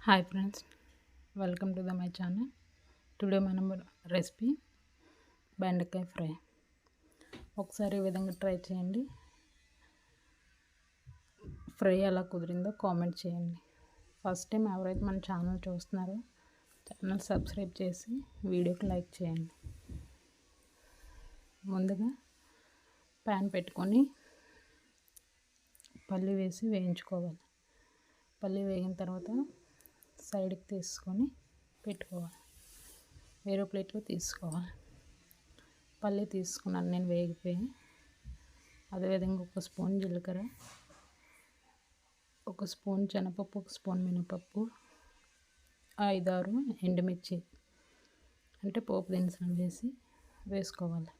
Hi friends, welcome to my channel. Today మనం recipe బెండకాయ fry. ఒకసారి ఈ విధంగా ట్రై చేయండి. ఫ్రై ఎలా కుదిరిందో కామెంట్ చేయండి. ఫస్ట్ టైం ఎవరైతే మన ఛానల్ చూస్తున్నారో ఛానల్ సబ్స్క్రైబ్ చేసి వీడియోకి లైక్ చేయండి. ముందుగా ప్యాన్ పెట్టుకొని పల్లి వేసి వేయించుకోవాలి. పల్లి వేగిన తర్వాత సైడ్కి తీసుకొని పెట్టుకోవాలి. వేరే ప్లేట్లో తీసుకోవాలి. పల్లి తీసుకున్నాను నేను వేగిపోయి. అదేవిధంగా ఒక స్పూన్ జీలకర్ర, ఒక స్పూన్ శనగపప్పు, ఒక స్పూన్ మినపప్పు, 5-6 ఎండుమిర్చి అంటే పోపు దినుసులు వేసుకోవాలి.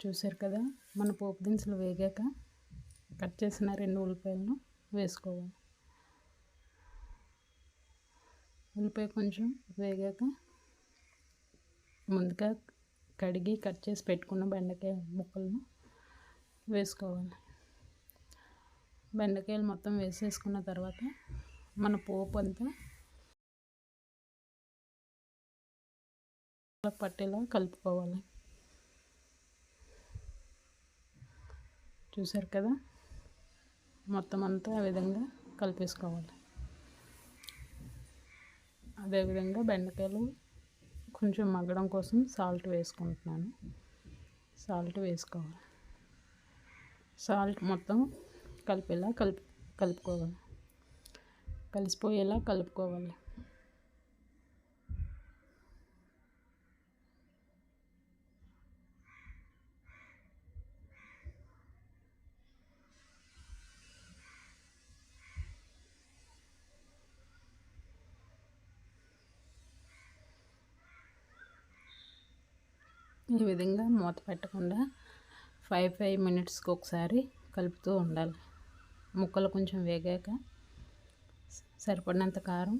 చూసారు కదా, మన పోపు దినుసులు వేగాక కట్ చేసిన 2 ఉల్లిపాయలను వేసుకోవాలి. ఉల్లిపాయ కొంచెం వేగాక ముందుగా కడిగి కట్ చేసి పెట్టుకున్న బెండకాయ ముక్కలను వేసుకోవాలి. బెండకాయలు మొత్తం వేసేసుకున్న తర్వాత మన పోపు అంతా పట్టేలా కలుపుకోవాలి. చూసారు కదా, మొత్తం అంతా ఆ విధంగా కలిపేసుకోవాలి. అదేవిధంగా బెండకాయలు కొంచెం మగ్గడం కోసం సాల్ట్ వేసుకుంటున్నాను. సాల్ట్ వేసుకోవాలి. సాల్ట్ మొత్తం కలిపేలా కలుపుకోవాలి. కలిసిపోయేలా కలుపుకోవాలి. ఈ విధంగా మూత పెట్టకుండా 5 మినిట్స్కి ఒకసారి కలుపుతూ ఉండాలి. ముక్కలు కొంచెం వేగాక సరిపడినంత కారం,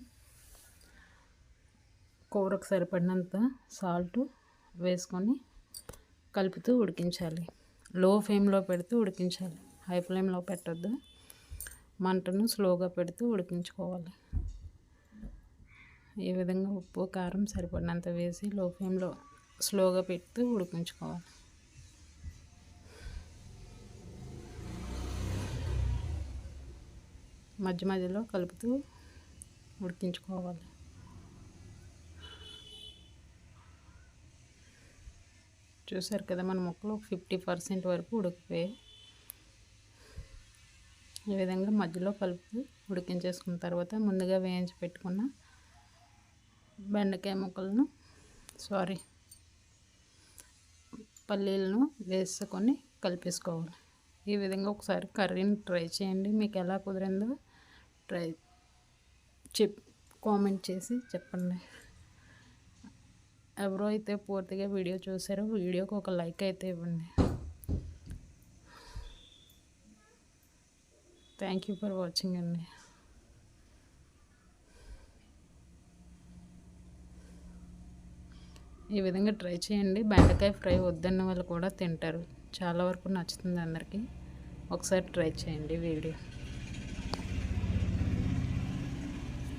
కూరకు సరిపడినంత సాల్ట్ వేసుకొని కలుపుతూ ఉడికించాలి. లో ఫ్లేమ్లో పెడుతూ ఉడికించాలి. హై ఫ్లేమ్లో పెట్టొద్దు. మంటను స్లోగా పెడుతూ ఉడికించుకోవాలి. ఈ విధంగా ఉప్పు కారం సరిపడినంత వేసి లో ఫ్లేమ్లో స్లోగా పెడుతూ ఉడికించుకోవాలి. మధ్య మధ్యలో కలుపుతూ ఉడికించుకోవాలి. చూసారు కదా, మన ముక్కలు 50% వరకు ఉడికిపోయాయి. ఈ విధంగా మధ్యలో కలుపుతూ ఉడికించేసుకున్న తర్వాత ముందుగా వేయించి పెట్టుకున్న బెండకాయ ముక్కలను పల్లీలను వేసుకొని కలిపేసుకోవాలి. ఈ విధంగా ఒకసారి కర్రీని ట్రై చేయండి. మీకు ఎలా కుదిరిందో కామెంట్ చేసి చెప్పండి. ఎవరో అయితే పూర్తిగా వీడియో చూసారో వీడియోకి ఒక లైక్ అయితే ఇవ్వండి. థ్యాంక్ యూ ఫర్ వాచింగ్ అండి. ఈ విధంగా ట్రై చేయండి. బెండకాయ ఫ్రై వద్దన్న వాళ్ళు కూడా తింటారు. చాలా వరకు నచ్చుతుంది అందరికీ. ఒకసారి ట్రై చేయండి వీడియో.